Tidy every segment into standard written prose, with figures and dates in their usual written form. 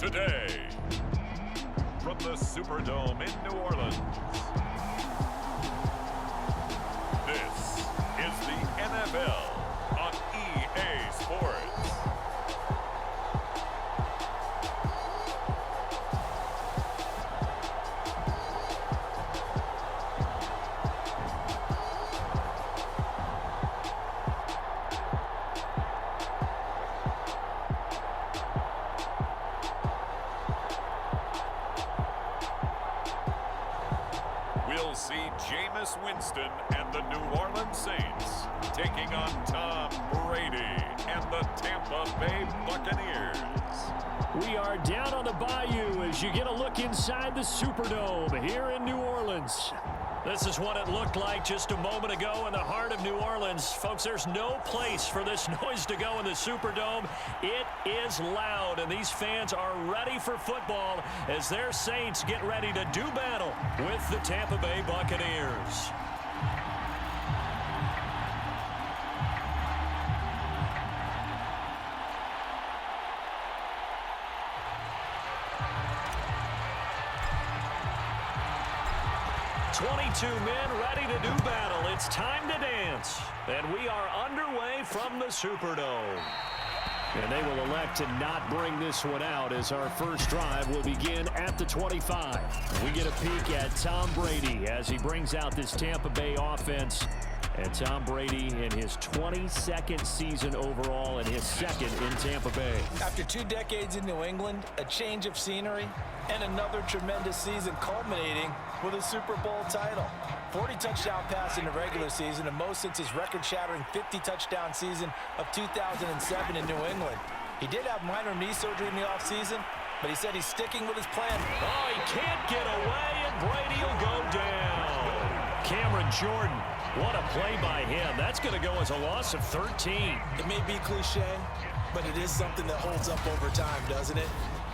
Today, from the Superdome in New Orleans, this is the NFL on EA Sports. We'll see Jameis Winston and the New Orleans Saints taking on Tom Brady and the Tampa Bay Buccaneers. We are down on the bayou as you get a look inside the Superdome here in New Orleans. This is what it looked like just a moment ago in the heart of New Orleans. Folks, there's no place for this noise to go in the Superdome. It is loud, and these fans are ready for football as their Saints get ready to do battle with the Tampa Bay Buccaneers. Men ready to do battle. It's time to dance. And we are underway from the Superdome. And they will elect to not bring this one out as our first drive will begin at the 25. We get a peek at Tom Brady as he brings out this Tampa Bay offense. And Tom Brady in his 22nd season overall and his second in Tampa Bay. After 2 decades in New England, a change of scenery, and another tremendous season culminating with a Super Bowl title. 40 touchdown pass in the regular season, and most since his record-shattering 50-touchdown season of 2007 in New England. He did have minor knee surgery in the offseason, but he said he's sticking with his plan. Oh, he can't get away, and Brady will go down. Cameron Jordan, what a play by him. That's going to go as a loss of 13. It may be cliche, but it is something that holds up over time, doesn't it?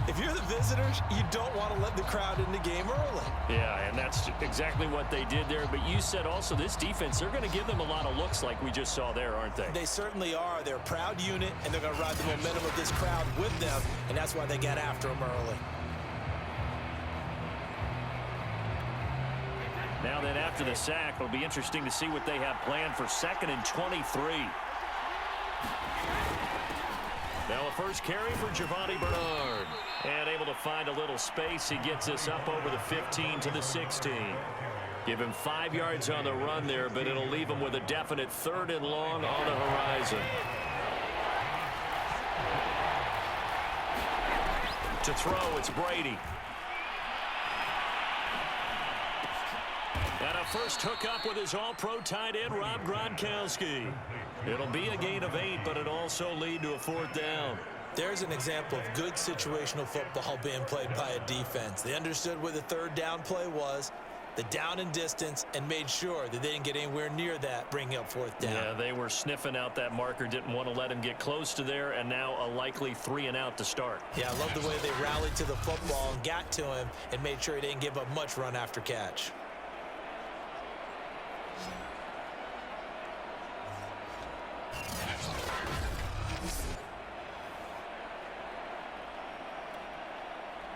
If you're the visitors, you don't want to let the crowd in the game early. Yeah, and that's exactly what they did there. But you said also this defense, they're going to give them a lot of looks like we just saw there, aren't they? They certainly are. They're a proud unit, and they're going to ride the momentum of this crowd with them, and that's why they got after them early. Now then, after the sack, it'll be interesting to see what they have planned for 2nd and 23. Now a first carry for Giovanni Bernard. And able to find a little space. He gets us up over the 15 to the 16. Give him 5 yards on the run there, but it'll leave him with a definite 3rd and long on the horizon. To throw, it's Brady. And a first hookup with his all-pro tight end, Rob Gronkowski. It'll be a gain of 8, but it'll also lead to a 4th down. There's an example of good situational football being played by a defense. They understood where the 3rd down play was, the down and distance, and made sure that they didn't get anywhere near that, bringing up 4th down. Yeah, they were sniffing out that marker, didn't want to let him get close to there, and now a likely 3 and out to start. Yeah, I love the way they rallied to the football and got to him and made sure he didn't give up much run after catch.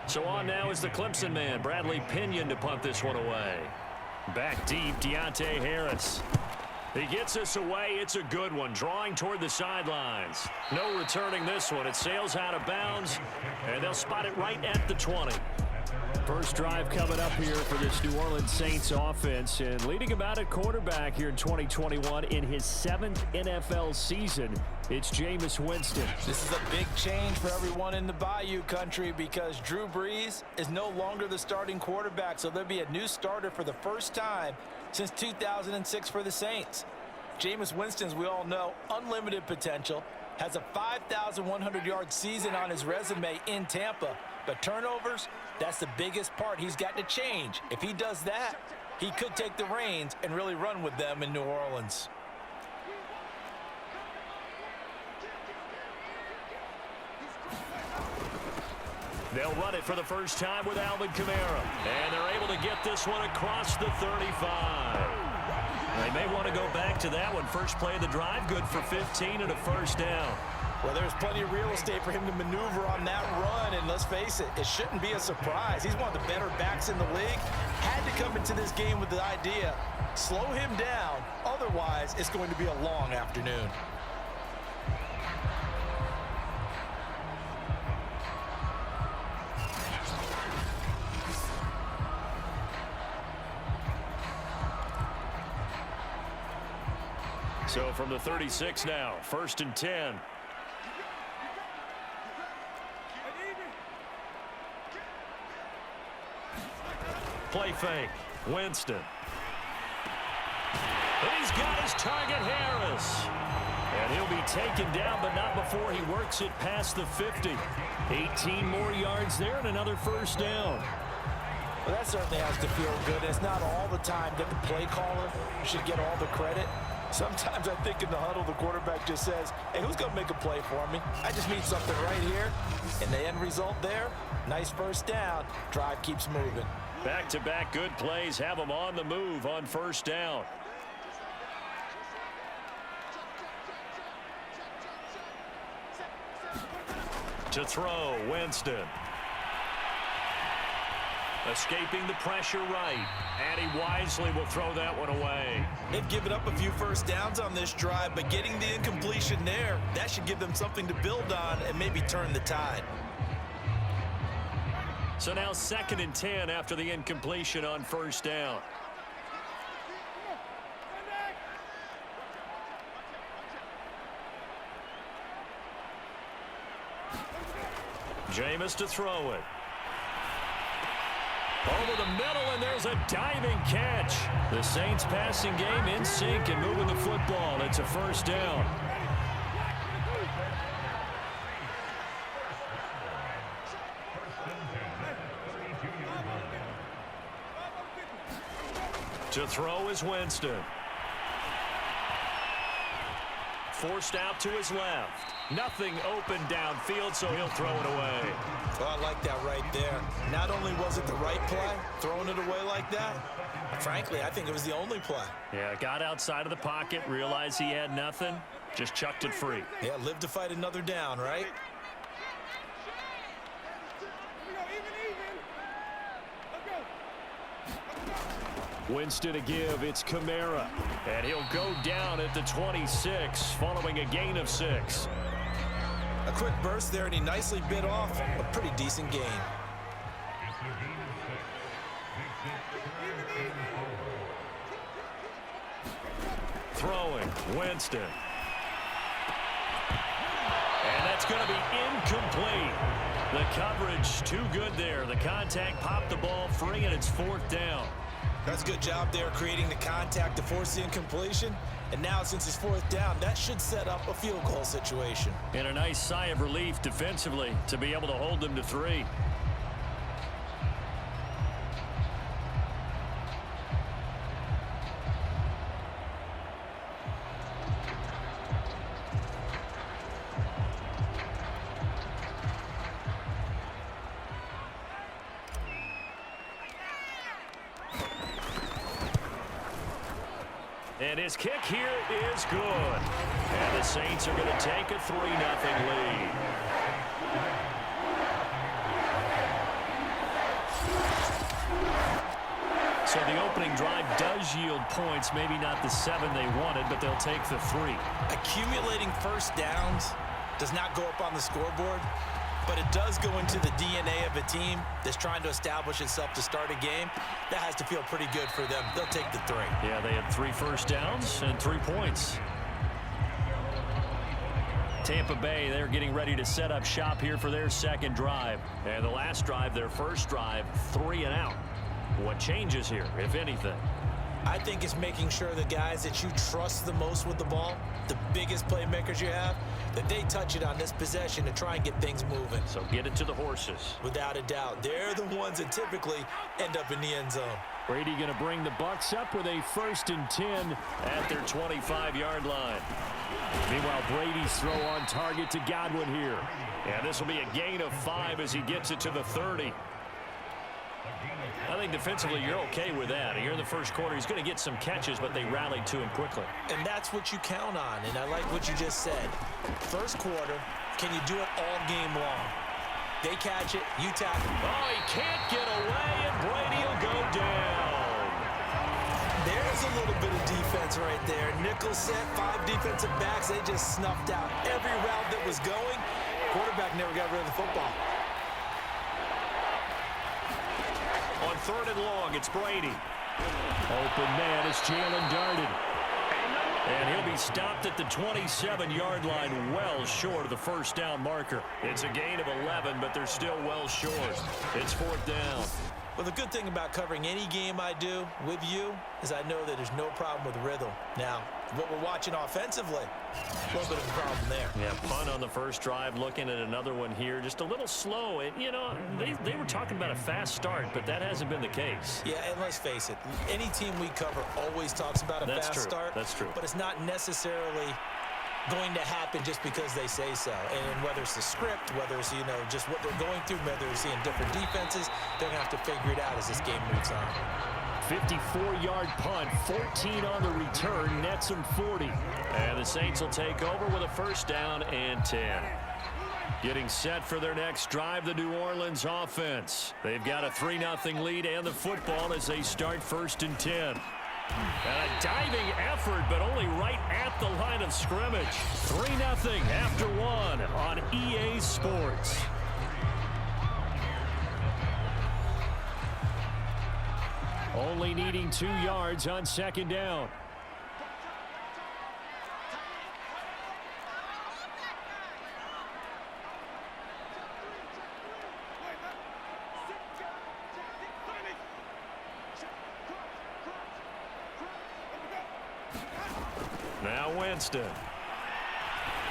So on now is the Clemson man, Bradley Pinion, to punt this one away. Back deep, Deontay Harris. He gets us away. It's a good one, drawing toward the sidelines. No returning this one. It sails out of bounds, and they'll spot it right at the 20. First drive coming up here for this New Orleans Saints offense, and leading about at quarterback here in 2021 in his 7th NFL season, it's Jameis Winston. This is a big change for everyone in the Bayou country because Drew Brees is no longer the starting quarterback, so there'll be a new starter for the first time since 2006 for the Saints. Jameis Winston, as we all know, unlimited potential, has a 5,100-yard season on his resume in Tampa, but turnovers, that's the biggest part he's got to change. If he does that, he could take the reins and really run with them in New Orleans. They'll run it for the first time with Alvin Kamara. And they're able to get this one across the 35. They may want to go back to that one. First play of the drive, good for 15 and a first down. Well, there's plenty of real estate for him to maneuver on that run, and let's face it, it shouldn't be a surprise. He's one of the better backs in the league. Had to come into this game with the idea, slow him down, otherwise it's going to be a long afternoon. So from the 36 now, 1st and 10. Play fake. Winston. And he's got his target, Harris. And he'll be taken down, but not before he works it past the 50. 18 more yards there and another first down. Well, that certainly has to feel good. It's not all the time that the play caller should get all the credit. Sometimes I think in the huddle, the quarterback just says, hey, who's going to make a play for me? I just need something right here. And the end result there, nice first down. Drive keeps moving. Back-to-back good plays have them on the move on first down. To throw, Winston. Escaping the pressure right. And he wisely will throw that one away. They've given up a few first downs on this drive, but getting the incompletion there, that should give them something to build on and maybe turn the tide. So now 2nd and 10 after the incompletion on first down. Jameis to throw it. Over the middle, and there's a diving catch. The Saints passing game in sync and moving the football. It's a first down. To throw is Winston. Forced out to his left. Nothing open downfield, so he'll throw it away. Well, I like that right there. Not only was it the right play, throwing it away like that, frankly, I think it was the only play. Yeah, got outside of the pocket, realized he had nothing, just chucked it free. Yeah, live to fight another down, right? Winston to give, it's Kamara. And he'll go down at the 26 following a gain of 6. A quick burst there, and he nicely bit off a pretty decent gain. Throwing, Winston. And that's going to be incomplete. The coverage too good there. The contact popped the ball free, and it's 4th down. That's a good job there creating the contact to force the incompletion. And now, since it's 4th down, that should set up a field goal situation. And a nice sigh of relief defensively to be able to hold them to 3. And his kick here is good. And the Saints are going to take a 3-0 lead. So the opening drive does yield points, maybe not the 7 they wanted, but they'll take the 3. Accumulating first downs does not go up on the scoreboard, but it does go into the DNA of a team that's trying to establish itself to start a game. That has to feel pretty good for them. They'll take the 3. Yeah, they had 3 first downs and 3 points. Tampa Bay, they're getting ready to set up shop here for their second drive. And the last drive, their first drive, 3 and out. What changes here, if anything? I think it's making sure the guys that you trust the most with the ball, the biggest playmakers you have, that they touch it on this possession to try and get things moving. So get it to the horses. Without a doubt. They're the ones that typically end up in the end zone. Brady going to bring the Bucs up with a 1st and 10 at their 25-yard line. Meanwhile, Brady's throw on target to Godwin here. And this will be a gain of 5 as he gets it to the 30. I think defensively you're okay with that. Here in the first quarter, he's going to get some catches, but they rallied to him quickly. And that's what you count on, and I like what you just said. First quarter, can you do it all game long? They catch it, you tackle. Oh, he can't get away, and Brady will go down. There's a little bit of defense right there. Nickel set, 5 defensive backs. They just snuffed out every route that was going. Quarterback never got rid of the football. On 3rd and long, it's Brady. Open man as Jalen darted. And he'll be stopped at the 27-yard line, well short of the first down marker. It's a gain of 11, but they're still well short. It's 4th down. Well, the good thing about covering any game I do with you is I know that there's no problem with rhythm. Now, what we're watching offensively, a little bit of a problem there. Yeah, punt on the first drive, looking at another one here. Just a little slow. And, you know, they were talking about a fast start, but that hasn't been the case. Yeah, and let's face it, any team we cover always talks about a fast start. That's true. But it's not necessarily going to happen just because they say so. And whether it's the script, whether it's, you know, just what they're going through, whether they're seeing different defenses, they're going to have to figure it out as this game moves on. 54-yard punt, 14 on the return, nets them 40. And the Saints will take over with a first down and 10. Getting set for their next drive, the New Orleans offense. They've got a 3-0 lead and the football as they start 1st and 10. And a diving effort, but only right at the line of scrimmage. 3-0 after 1 on EA Sports. Only needing 2 yards on 2nd down. Now Winston.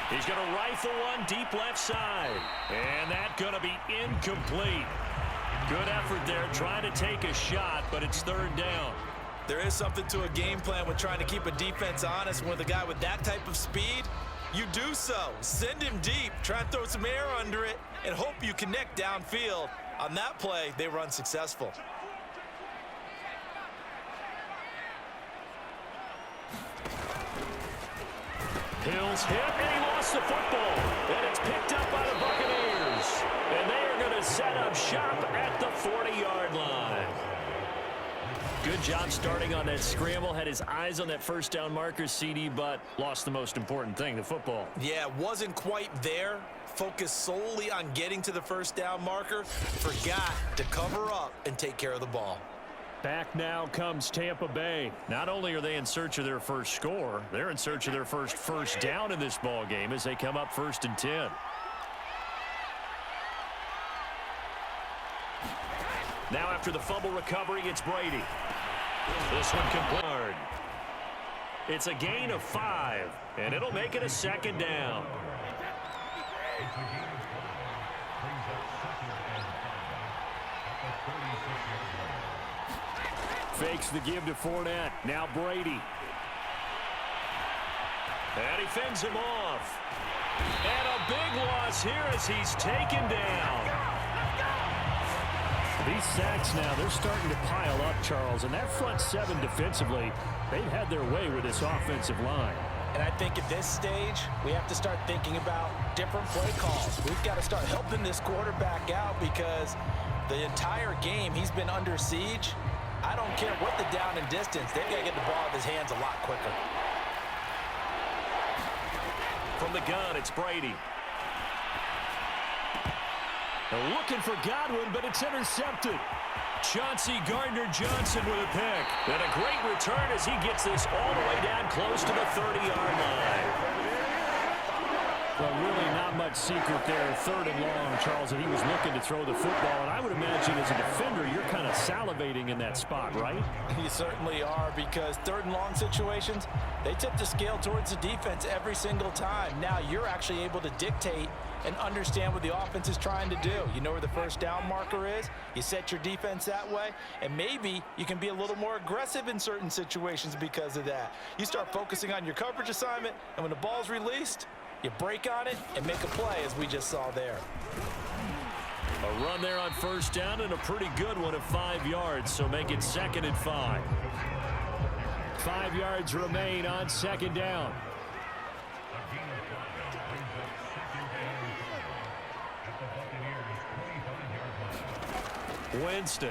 He's going to rifle one deep left side. And that's going to be incomplete. Good effort there, trying to take a shot, but it's 3rd down. There is something to a game plan with trying to keep a defense honest. With a guy with that type of speed, you do so. Send him deep, try and throw some air under it, and hope you connect downfield. On that play, they were unsuccessful. Hill's hit, and he lost the football. And it's picked up by the Buccaneers. And they are going to set up shop at the 40-yard line. Good job starting on that scramble. Had his eyes on that first down marker, CD, but lost the most important thing, the football. Yeah, wasn't quite there. Focused solely on getting to the first down marker. Forgot to cover up and take care of the ball. Back now comes Tampa Bay. Not only are they in search of their first score, they're in search of their first down in this ball game as they come up 1st and 10. Now after the fumble recovery, it's Brady. This one complete. It's a gain of 5, and it'll make it a 2nd down. Fakes the give to Fournette. Now Brady. And he fends him off. And a big loss here as he's taken down. These sacks now, they're starting to pile up, Charles. And that front 7 defensively, they've had their way with this offensive line. And I think at this stage, we have to start thinking about different play calls. We've got to start helping this quarterback out because the entire game he's been under siege. I don't care what the down and distance. They've got to get the ball out of his hands a lot quicker. From the gun, it's Brady. They're looking for Godwin, but it's intercepted. Chauncey Gardner-Johnson with a pick. And a great return as he gets this all the way down close to the 30-yard line. Well, really not much secret there. 3rd and long, Charles, and he was looking to throw the football. And I would imagine as a defender, you're kind of salivating in that spot, right? You certainly are, because 3rd and long situations, they tip the scale towards the defense every single time. Now you're actually able to dictate and understand what the offense is trying to do. You know where the first down marker is. You set your defense that way, and maybe you can be a little more aggressive in certain situations because of that. You start focusing on your coverage assignment, and when the ball's released, you break on it and make a play, as we just saw there. A run there on first down and a pretty good one of 5 yards, so make it 2nd and 5. 5 yards remain on 2nd down. Winston.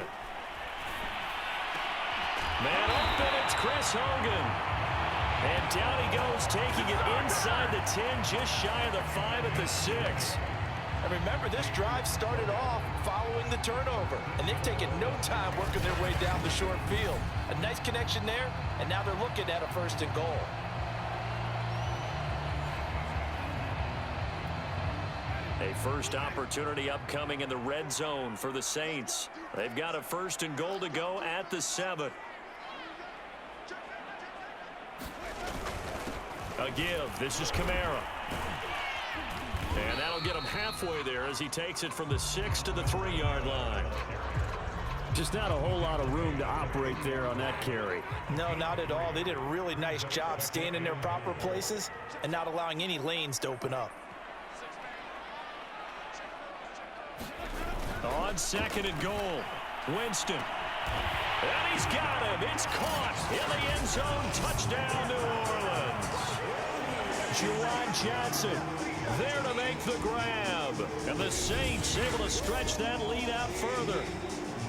Man open, it's Chris Hogan. And down he goes, taking it inside the 10, just shy of the 5 at the 6. And remember, this drive started off following the turnover, and they've taken no time working their way down the short field. A nice connection there, and now they're looking at a 1st and goal. A first opportunity upcoming in the red zone for the Saints. They've got a 1st and goal to go at the 7. A give. This is Kamara. And that'll get him halfway there as he takes it from the 6 to the 3-yard line. Just not a whole lot of room to operate there on that carry. No, not at all. They did a really nice job staying in their proper places and not allowing any lanes to open up. On 2nd and goal, Winston. And he's got him. It's caught in the end zone. Touchdown, New Orleans. Juwan Johnson there to make the grab. And the Saints able to stretch that lead out further.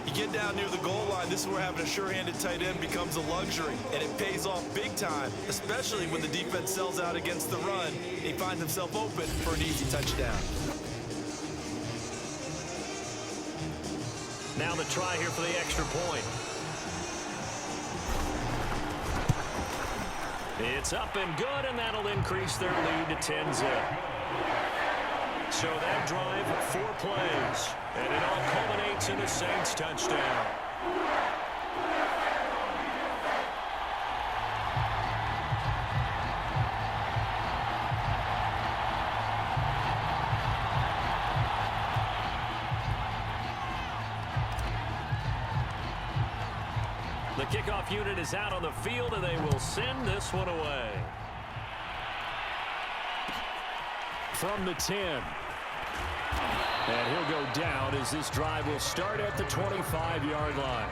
You get down near the goal line, this is where having a sure-handed tight end becomes a luxury, and it pays off big time, especially when the defense sells out against the run, and he finds himself open for an easy touchdown. Now the try here for the extra point. It's up and good, and that'll increase their lead to 10-zip. So that drive, 4 plays, and it all culminates in a Saints touchdown. The kickoff unit is out on the field, and they will send this one away. From the 10. And he'll go down as this drive will start at the 25-yard line.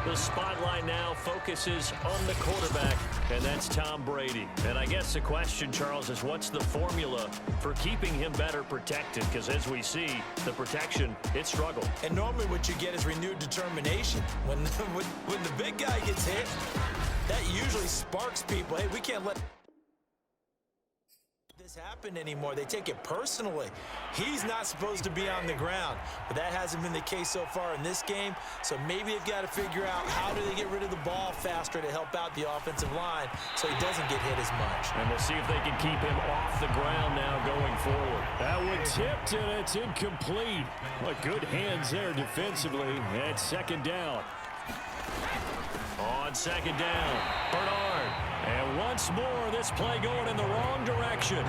The spotlight now focuses on the quarterback, and that's Tom Brady. And I guess the question, Charles, is what's the formula for keeping him better protected? Because as we see, the protection, it struggled. And normally what you get is renewed determination. When the big guy gets hit, that usually sparks people. Hey, we can't let this happen anymore. They take it personally. He's not supposed to be on the ground, but that hasn't been the case so far in this game. So maybe they've got to figure out how do they get rid of the ball faster to help out the offensive line so he doesn't get hit as much. And we'll see if they can keep him off the ground now going forward. That one tipped, and it's incomplete. Well, good hands there defensively at 2nd down. On 2nd down, Bernard. And once more, this play going in the wrong direction.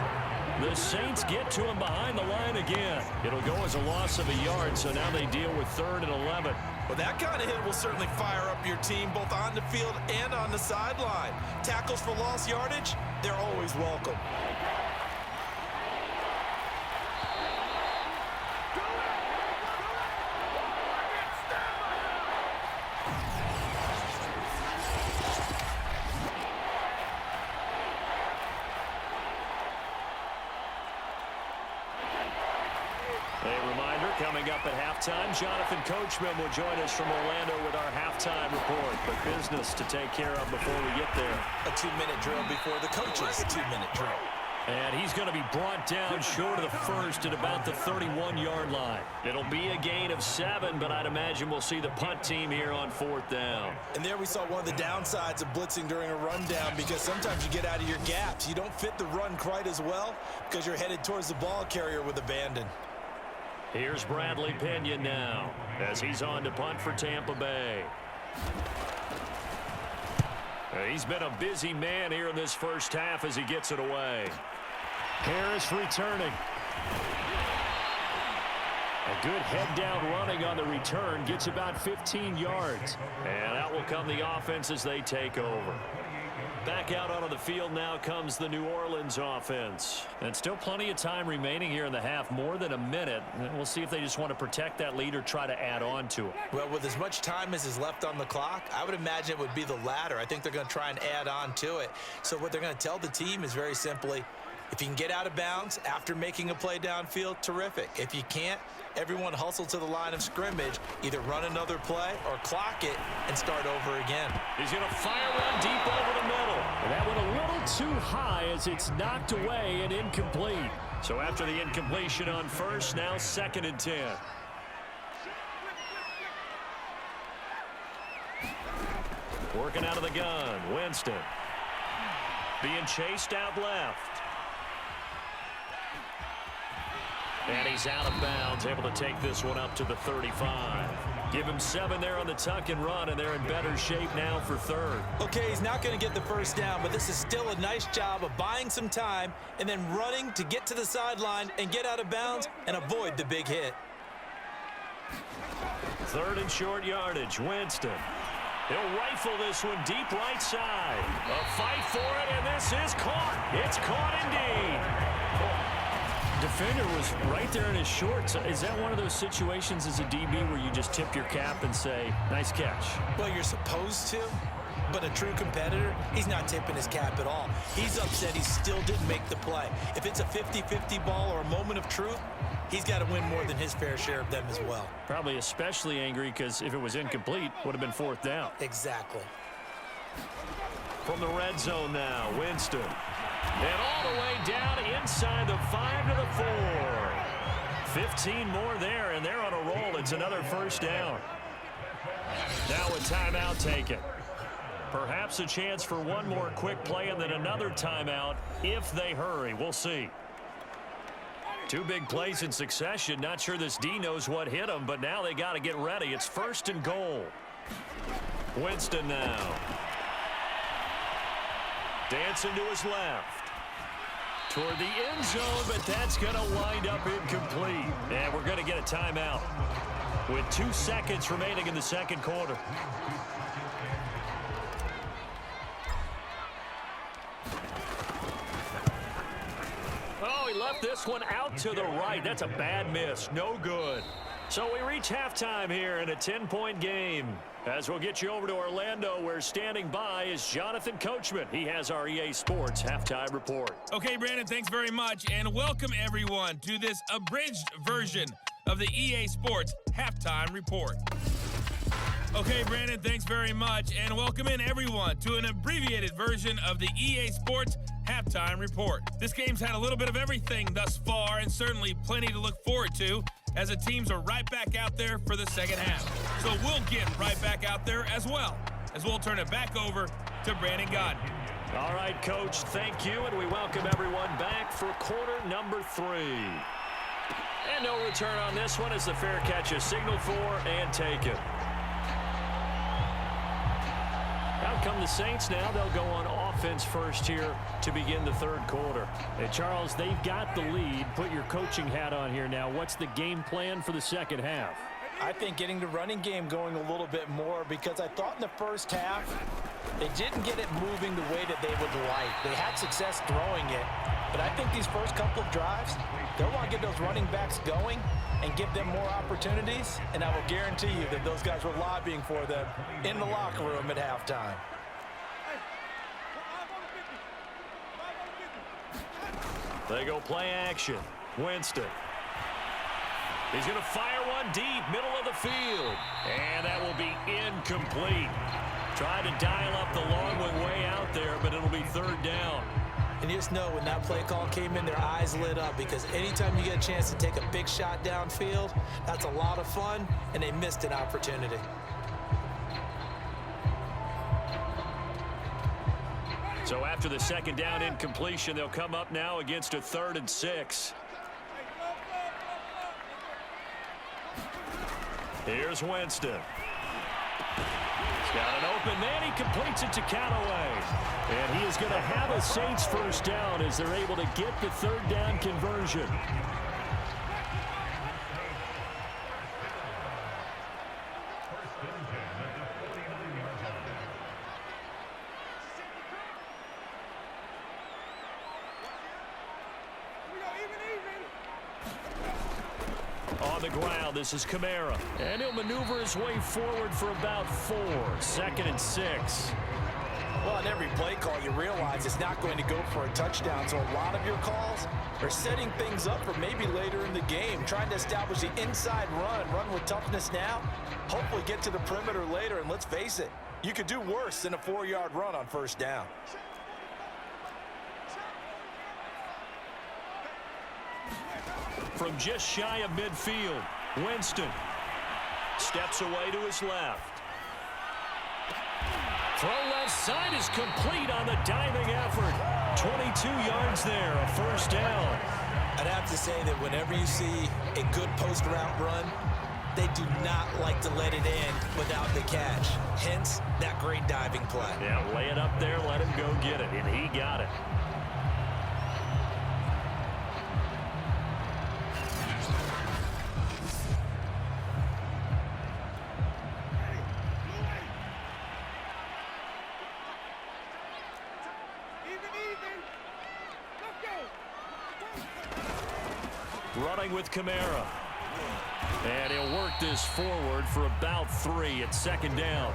The Saints get to him behind the line again. It'll go as a loss of a yard, so now they deal with 3rd and 11. Well, that kind of hit will certainly fire up your team both on the field and on the sideline. Tackles for lost yardage, they're always welcome. Coming up at halftime, Jonathan Coachman will join us from Orlando with our halftime report. But business to take care of before we get there. A 2-minute drill before the coach's 2-minute drill. And he's going to be brought down short of the first at about the 31-yard line. It'll be a gain of 7, but I'd imagine we'll see the punt team here on 4th down. And there we saw one of the downsides of blitzing during a rundown, because sometimes you get out of your gaps. You don't fit the run quite as well because you're headed towards the ball carrier with abandon. Here's Bradley Pinion now as he's on to punt for Tampa Bay. He's been a busy man here in this first half as he gets it away. Harris returning. A good head down running on the return, gets about 15 yards. And out will come the offense as they take over. Back out onto the field now comes the New Orleans offense. And still plenty of time remaining here in the half, more than a minute. And we'll see if they just want to protect that lead or try to add on to it. Well, with as much time as is left on the clock, I would imagine it would be the latter. I think they're going to try and add on to it. So what they're going to tell the team is very simply, if you can get out of bounds after making a play downfield, terrific. If you can't, everyone hustle to the line of scrimmage, either run another play or clock it and start over again. He's going to fire one deep over the middle. And that went a little too high as it's knocked away and incomplete. So after the incompletion on first, now 2nd and 10. Working out of the gun, Winston. Being chased out left. And he's out of bounds, able to take this one up to the 35. Give him 7 there on the tuck and run, and they're in better shape now for 3rd. Okay, he's not going to get the first down, but this is still a nice job of buying some time and then running to get to the sideline and get out of bounds and avoid the big hit. 3rd and short yardage, Winston. He'll rifle this one deep right side. A fight for it, and this is caught. It's caught indeed. Defender was right there in his shorts. Is that one of those situations as a DB where you just tip your cap and say, nice catch? Well, you're supposed to, but a true competitor, he's not tipping his cap at all. He's upset he still didn't make the play. If it's a 50-50 ball or a moment of truth, he's got to win more than his fair share of them as well. Probably especially angry because if it was incomplete, would have been 4th down. Exactly. From the red zone now, Winston. And all the way down inside the 5 to the 4. 15 more there, and they're on a roll. It's another 1st down. Now a timeout taken. Perhaps a chance for one more quick play and then another timeout if they hurry. We'll see. 2 big plays in succession. Not sure this D knows what hit him, but now they got to get ready. It's 1st and goal. Winston now. Dancing to his left. Toward the end zone, but that's going to wind up incomplete. And we're going to get a timeout with 2 seconds remaining in the 2nd quarter. Oh, he left this one out to the right. That's a bad miss. No good. So we reach halftime here in a 10-point game. As we'll get you over to Orlando, where standing by is Jonathan Coachman. He has our EA Sports Halftime Report. Okay, Brandon, thanks very much, and welcome everyone to this abridged version of the EA Sports Halftime Report. Okay, Brandon, thanks very much, and welcome in everyone to an abbreviated version of the EA Sports Halftime Report. This game's had a little bit of everything thus far, and certainly plenty to look forward to, as the teams are right back out there for the second half. So we'll get right back out there as well, as we'll turn it back over to Brandon Godden. All right, Coach, thank you, and we welcome everyone back for quarter number 3. And no return on this one as the fair catch is signaled for and taken. Out come the Saints now. They'll go on offense first here to begin the 3rd quarter. Hey, Charles, they've got the lead. Put your coaching hat on here now. What's the game plan for the 2nd half? I think getting the running game going a little bit more, because I thought in the first half they didn't get it moving the way that they would like. They had success throwing it, but I think these first couple of drives, they'll want to get those running backs going and give them more opportunities, and I will guarantee you that those guys were lobbying for them in the locker room at halftime. They go play action. Winston. He's going to fire one deep, middle of the field. And that will be incomplete. Tried to dial up the long one way out there, but it'll be 3rd down. And you just know when that play call came in, their eyes lit up, because anytime you get a chance to take a big shot downfield, that's a lot of fun, and they missed an opportunity. So after the 2nd down incompletion, they'll come up now against a 3rd and 6. Here's Winston. He's got an open man. He completes it to Callaway. And he is going to have a Saints 1st down as they're able to get the 3rd down conversion. On the ground, this is Kamara. And he'll maneuver his way forward for about 4. 2nd and 6. Well, on every play call, you realize it's not going to go for a touchdown. So a lot of your calls are setting things up for maybe later in the game, trying to establish the inside run with toughness now, hopefully get to the perimeter later. And let's face it, you could do worse than a 4-yard run on 1st down. From just shy of midfield, Winston steps away to his left. Throw left side is complete on the diving effort. 22 yards there, a 1st down. I'd have to say that whenever you see a good post route run, they do not like to let it in without the catch. Hence, that great diving play. Yeah, lay it up there, let him go get it, and he got it. Running with Kamara. And he'll work this forward for about 3 at 2nd down.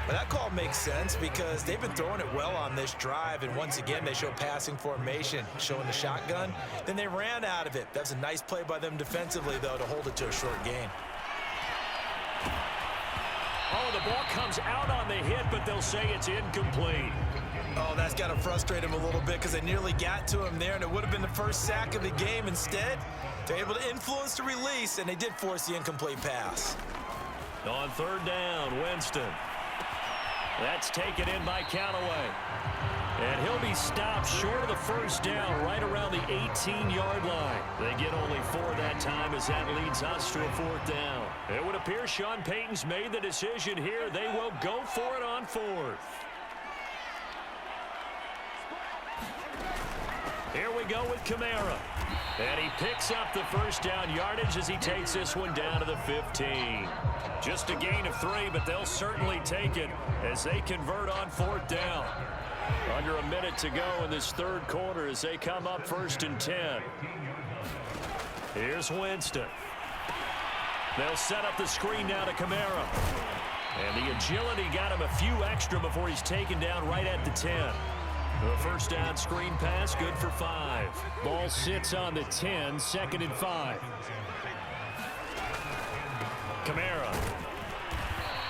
But that call makes sense because they've been throwing it well on this drive, and once again they show passing formation, showing the shotgun. Then they ran out of it. That's a nice play by them defensively, though, to hold it to a short gain. Oh, the ball comes out on the hit, but they'll say it's incomplete. Oh, that's got to frustrate him a little bit because they nearly got to him there, and it would have been the first sack of the game. Instead, they're able to influence the release, and they did force the incomplete pass. On 3rd down, Winston. That's taken in by Callaway. And he'll be stopped short of the 1st down, right around the 18-yard line. They get only 4 that time as that leads us to a 4th down. It would appear Sean Payton's made the decision here. They will go for it on 4th. Here we go with Kamara. And he picks up the 1st down yardage as he takes this one down to the 15. Just a gain of 3, but they'll certainly take it as they convert on 4th down. Under a minute to go in this 3rd quarter as they come up 1st and 10. Here's Winston. They'll set up the screen now to Kamara. And the agility got him a few extra before he's taken down right at the 10. The 1st down screen pass, good for 5. Ball sits on the 10, 2nd and 5. Kamara.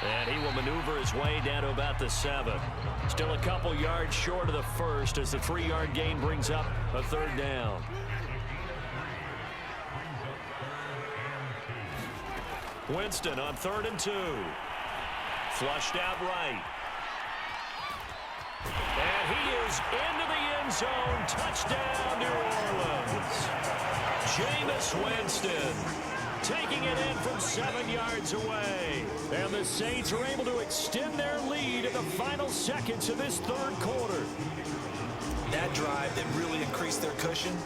And he will maneuver his way down to about the 7. Still a couple yards short of the 1st as the 3-yard gain brings up a 3rd down. Winston on 3rd and 2. Flushed out right. And he is into the end zone. Touchdown, New Orleans. Jameis Winston taking it in from 7 yards away. And the Saints are able to extend their lead in the final seconds of this 3rd quarter. That drive that really increased their cushion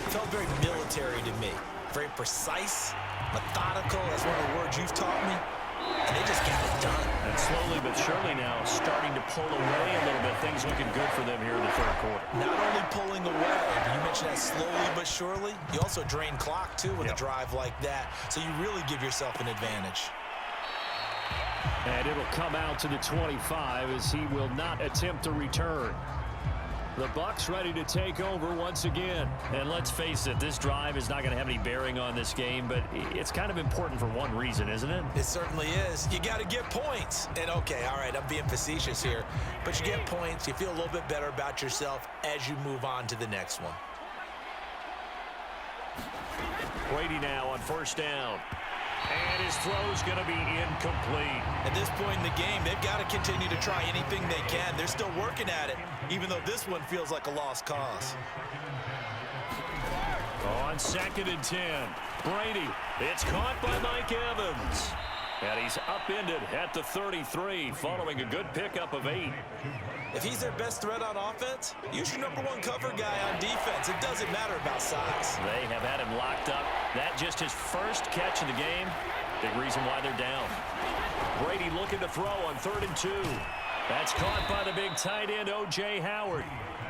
felt very military to me. Very precise, methodical. That's one of the words you've taught me. And they just got it done. And slowly but surely now starting to pull away a little bit. Things looking good for them here in the 3rd quarter. Not only pulling away, you mentioned that slowly but surely, you also drain clock too with a drive like that. So you really give yourself an advantage. And it'll come out to the 25 as he will not attempt to return. The Bucs ready to take over once again. And let's face it, this drive is not going to have any bearing on this game, but it's kind of important for one reason, isn't it? It certainly is. You got to get points. And okay, all right, I'm being facetious here, but you get points, you feel a little bit better about yourself as you move on to the next one. Brady now on 1st down. And his throw's going to be incomplete. At this point in the game, they've got to continue to try anything they can. They're still working at it, even though this one feels like a lost cause. On 2nd and 10, Brady. It's caught by Mike Evans. And he's upended at the 33 following a good pickup of 8. If he's their best threat on offense, use your #1 cover guy on defense. It doesn't matter about size. They have had him locked up. That just his first catch of the game. Big reason why they're down. Brady looking to throw on 3rd and 2. That's caught by the big tight end, O.J. Howard.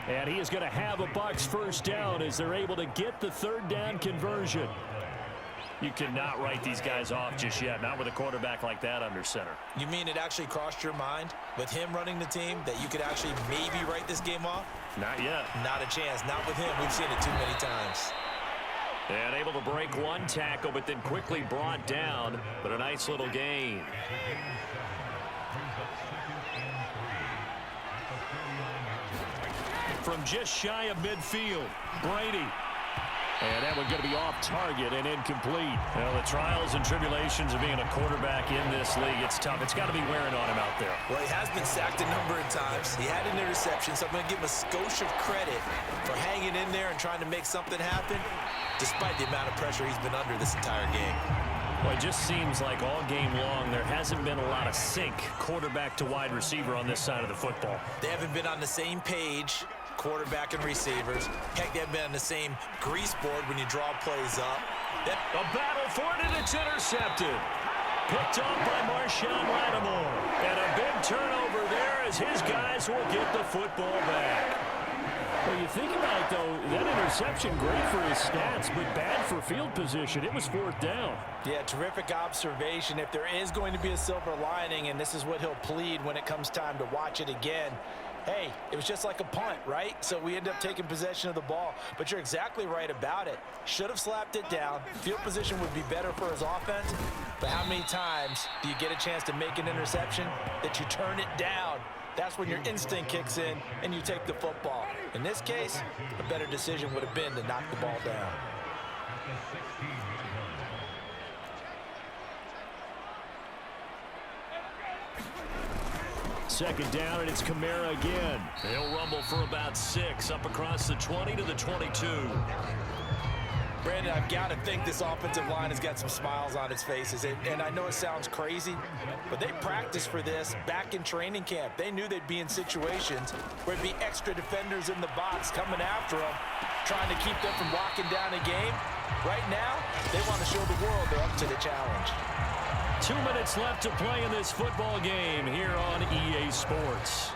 And he is going to have a Bucs 1st down as they're able to get the 3rd down conversion. You cannot write these guys off just yet, not with a quarterback like that under center. You mean it actually crossed your mind with him running the team that you could actually maybe write this game off? Not yet. Not a chance. Not with him. We've seen it too many times. And able to break one tackle, but then quickly brought down. But a nice little gain. From just shy of midfield, Brady. And that one's going to be off target and incomplete. Well, the trials and tribulations of being a quarterback in this league, it's tough. It's got to be wearing on him out there. Well, he has been sacked a number of times. He had an interception, so I'm going to give him a skosh of credit for hanging in there and trying to make something happen, despite the amount of pressure he's been under this entire game. Well, it just seems like all game long there hasn't been a lot of sync quarterback to wide receiver on this side of the football. They haven't been on the same page, quarterback and receivers. Heck, they've been on the same grease board when you draw plays up. A battle for it, and it's intercepted. Picked off by Marshawn Lattimore. And a big turnover there as his guys will get the football back. Well, you think about it, though, that interception, great for his stats, but bad for field position. It was 4th down. Yeah, terrific observation. If there is going to be a silver lining, and this is what he'll plead when it comes time to watch it again, hey, it was just like a punt, right? So we end up taking possession of the ball. But you're exactly right about it. Should have slapped it down. Field position would be better for his offense. But how many times do you get a chance to make an interception that you turn it down? That's when your instinct kicks in and you take the football. In this case, a better decision would have been to knock the ball down. Second down, and it's Kamara again. He'll rumble for about 6 up across the 20 to the 22. Brandon, I've got to think this offensive line has got some smiles on its faces. And I know it sounds crazy, but they practiced for this back in training camp. They knew they'd be in situations where there'd be extra defenders in the box coming after them, trying to keep them from locking down a game. Right now, they want to show the world they're up to the challenge. 2 minutes left to play in this football game here on EA Sports.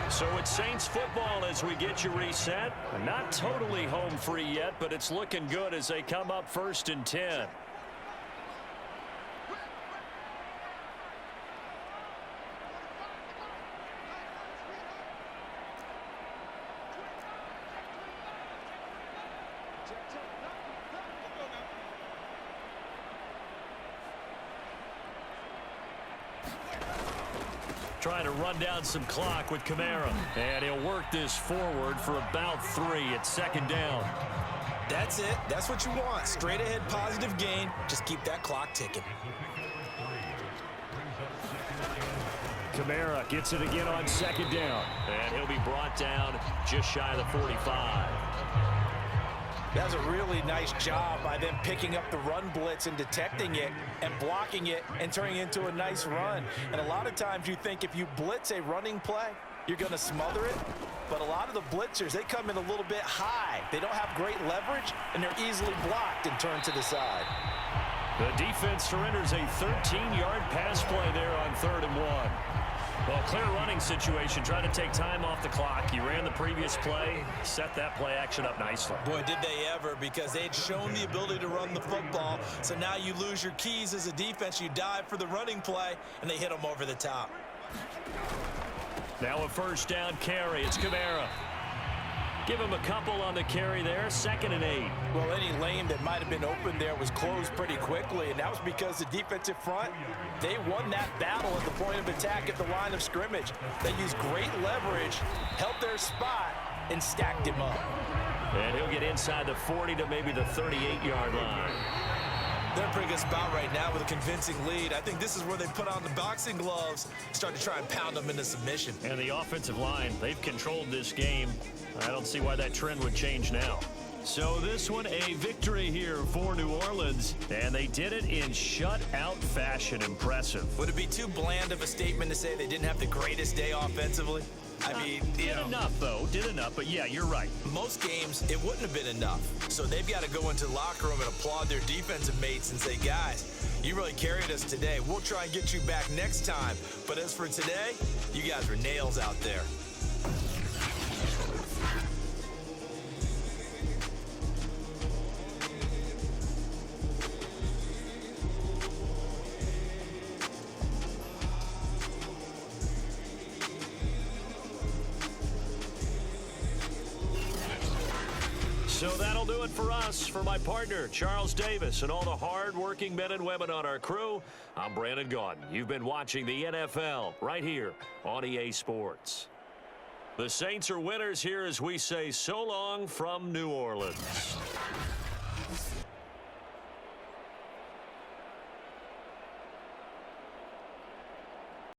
So it's Saints football as we get you reset. Not totally home free yet, but it's looking good as they come up 1st and 10. Trying to run down some clock with Kamara. And he'll work this forward for about 3 at 2nd down. That's it. That's what you want. Straight ahead positive gain. Just keep that clock ticking. Kamara gets it again on 2nd down. And he'll be brought down just shy of the 45. That's a really nice job by them picking up the run blitz and detecting it and blocking it and turning it into a nice run. And a lot of times you think if you blitz a running play, you're going to smother it. But a lot of the blitzers, they come in a little bit high. They don't have great leverage, and they're easily blocked and turned to the side. The defense surrenders a 13-yard pass play there on 3rd and 1. Well, clear running situation, trying to take time off the clock. You ran the previous play, set that play action up nicely. Boy, did they ever, because they'd shown the ability to run the football. So now you lose your keys as a defense. You dive for the running play, and they hit them over the top. Now a 1st down carry. It's Kamara. Give him a couple on the carry there. 2nd and 8. Well, any lane that might have been open there was closed pretty quickly, and that was because the defensive front, they won that battle at the point of attack at the line of scrimmage. They used great leverage, held their spot, and stacked him up. And he'll get inside the 40 to maybe the 38-yard line. They're in a pretty good spot right now with a convincing lead. I think this is where they put on the boxing gloves, start to try and pound them into submission. And the offensive line, they've controlled this game. I don't see why that trend would change now. So this one, a victory here for New Orleans, and they did it in shutout fashion. Impressive. Would it be too bland of a statement to say they didn't have the greatest day offensively? I mean, did enough, though. Did enough, but yeah, you're right. Most games, it wouldn't have been enough. So they've got to go into the locker room and applaud their defensive mates and say, guys, you really carried us today. We'll try and get you back next time. But as for today, you guys were nails out there. So that'll do it for us. For my partner, Charles Davis, and all the hard-working men and women on our crew, I'm Brandon Gaudin. You've been watching the NFL right here on EA Sports. The Saints are winners here as we say so long from New Orleans.